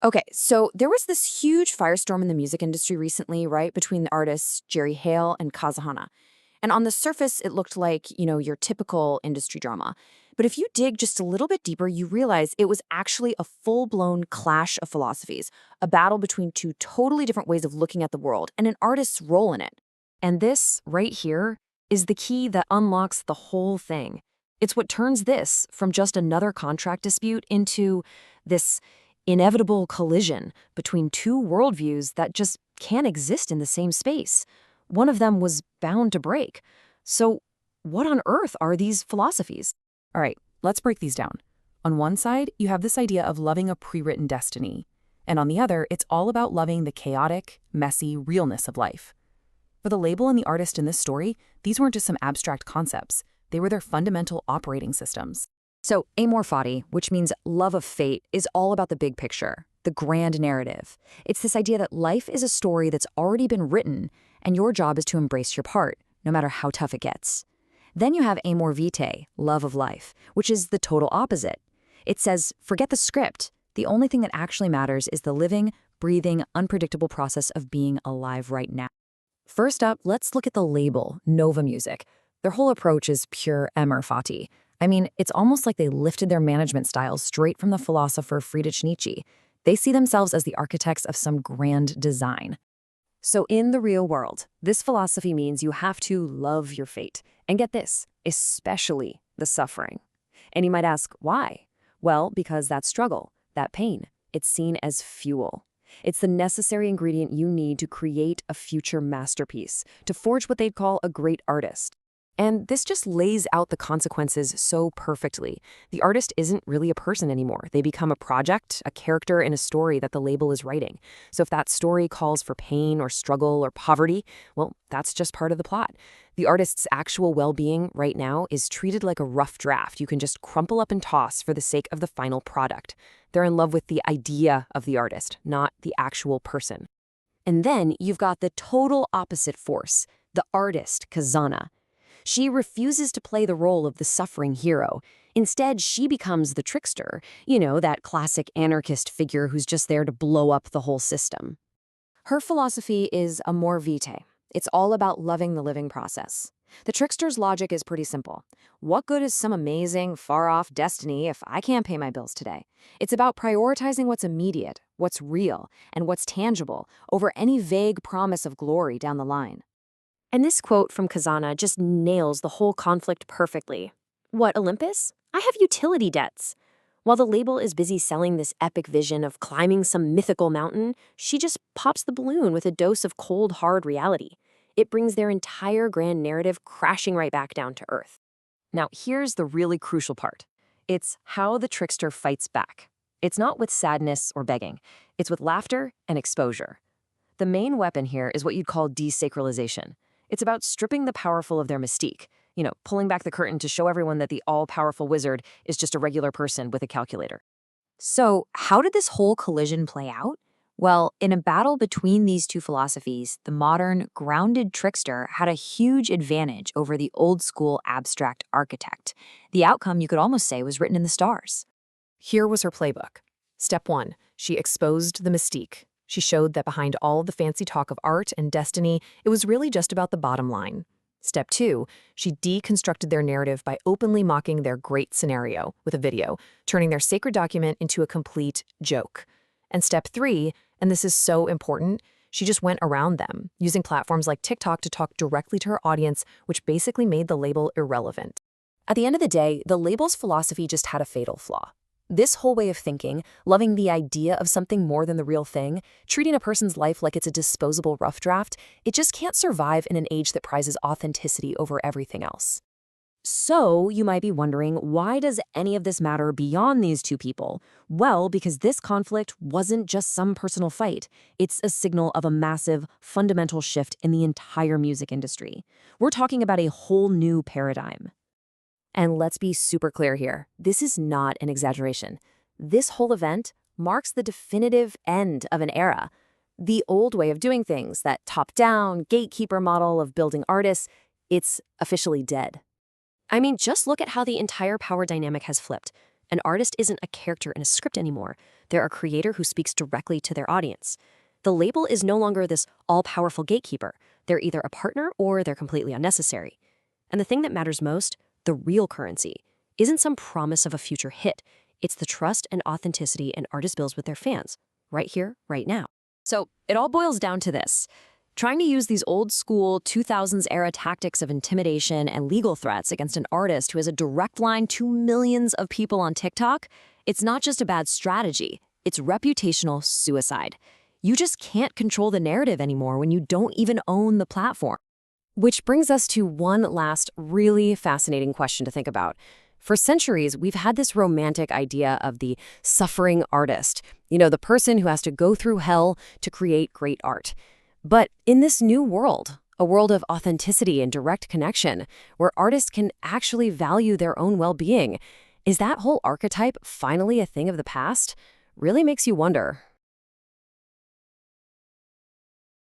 Okay, so there was this huge firestorm in the music industry recently, right, between the artists Jerry Hale and Kazhanna. And on the surface, it looked like, your typical industry drama. But if you dig just a little bit deeper, you realize it was actually a full-blown clash of philosophies, a battle between two totally different ways of looking at the world, and an artist's role in it. And this, right here, is the key that unlocks the whole thing. It's what turns this from just another contract dispute into this inevitable collision between two worldviews that just can't exist in the same space. One of them was bound to break. So, what on earth are these philosophies? All right, let's break these down. On one side, you have this idea of loving a pre-written destiny. And on the other, it's all about loving the chaotic, messy realness of life. For the label and the artist in this story, these weren't just some abstract concepts. They were their fundamental operating systems. So, Amor Fati, which means love of fate, is all about the big picture, the grand narrative. It's this idea that life is a story that's already been written, and your job is to embrace your part, no matter how tough it gets. Then you have Amor Vitae, love of life, which is the total opposite. It says, forget the script. The only thing that actually matters is the living, breathing, unpredictable process of being alive right now. First up, let's look at the label, Nova Music. Their whole approach is pure Amor Fati. I mean, it's almost like they lifted their management styles straight from the philosopher Friedrich Nietzsche. They see themselves as the architects of some grand design. So in the real world, this philosophy means you have to love your fate. And get this, especially the suffering. And you might ask, why? Well, because that struggle, that pain, it's seen as fuel. It's the necessary ingredient you need to create a future masterpiece, to forge what they'd call a great artist. And this just lays out the consequences so perfectly. The artist isn't really a person anymore. They become a project, a character in a story that the label is writing. So if that story calls for pain or struggle or poverty, well, that's just part of the plot. The artist's actual well-being right now is treated like a rough draft you can just crumple up and toss for the sake of the final product. They're in love with the idea of the artist, not the actual person. And then you've got the total opposite force, the artist, Kazhanna. She refuses to play the role of the suffering hero. Instead, she becomes the trickster, that classic anarchist figure who's just there to blow up the whole system. Her philosophy is Amor Vitae. It's all about loving the living process. The trickster's logic is pretty simple. What good is some amazing, far-off destiny if I can't pay my bills today? It's about prioritizing what's immediate, what's real, and what's tangible over any vague promise of glory down the line. And this quote from Kazhanna just nails the whole conflict perfectly. What, Olympus? I have utility debts. While the label is busy selling this epic vision of climbing some mythical mountain, she just pops the balloon with a dose of cold, hard reality. It brings their entire grand narrative crashing right back down to earth. Now, here's the really crucial part. It's how the trickster fights back. It's not with sadness or begging. It's with laughter and exposure. The main weapon here is what you'd call desacralization. It's about stripping the powerful of their mystique, pulling back the curtain to show everyone that the all-powerful wizard is just a regular person with a calculator. So, how did this whole collision play out? Well, in a battle between these two philosophies, the modern, grounded trickster had a huge advantage over the old-school abstract architect. The outcome, you could almost say, was written in the stars. Here was her playbook. Step 1, she exposed the mystique. She showed that behind all the fancy talk of art and destiny, it was really just about the bottom line. Step 2, she deconstructed their narrative by openly mocking their great scenario with a video, turning their sacred document into a complete joke. And step 3, and this is so important, she just went around them, using platforms like TikTok to talk directly to her audience, which basically made the label irrelevant. At the end of the day, the label's philosophy just had a fatal flaw. This whole way of thinking, loving the idea of something more than the real thing, treating a person's life like it's a disposable rough draft, it just can't survive in an age that prizes authenticity over everything else. So, you might be wondering, why does any of this matter beyond these two people? Well, because this conflict wasn't just some personal fight. It's a signal of a massive, fundamental shift in the entire music industry. We're talking about a whole new paradigm. And let's be super clear here. This is not an exaggeration. This whole event marks the definitive end of an era. The old way of doing things, that top-down, gatekeeper model of building artists, it's officially dead. I mean, just look at how the entire power dynamic has flipped. An artist isn't a character in a script anymore. They're a creator who speaks directly to their audience. The label is no longer this all-powerful gatekeeper. They're either a partner or they're completely unnecessary. And the thing that matters most, the real currency, isn't some promise of a future hit. It's the trust and authenticity an artist builds with their fans, right here, right now. So it all boils down to this. Trying to use these old-school 2000s-era tactics of intimidation and legal threats against an artist who has a direct line to millions of people on TikTok, it's not just a bad strategy, it's reputational suicide. You just can't control the narrative anymore when you don't even own the platform. Which brings us to one last really fascinating question to think about. For centuries, we've had this romantic idea of the suffering artist, the person who has to go through hell to create great art. But in this new world, a world of authenticity and direct connection, where artists can actually value their own well-being, is that whole archetype finally a thing of the past? Really makes you wonder.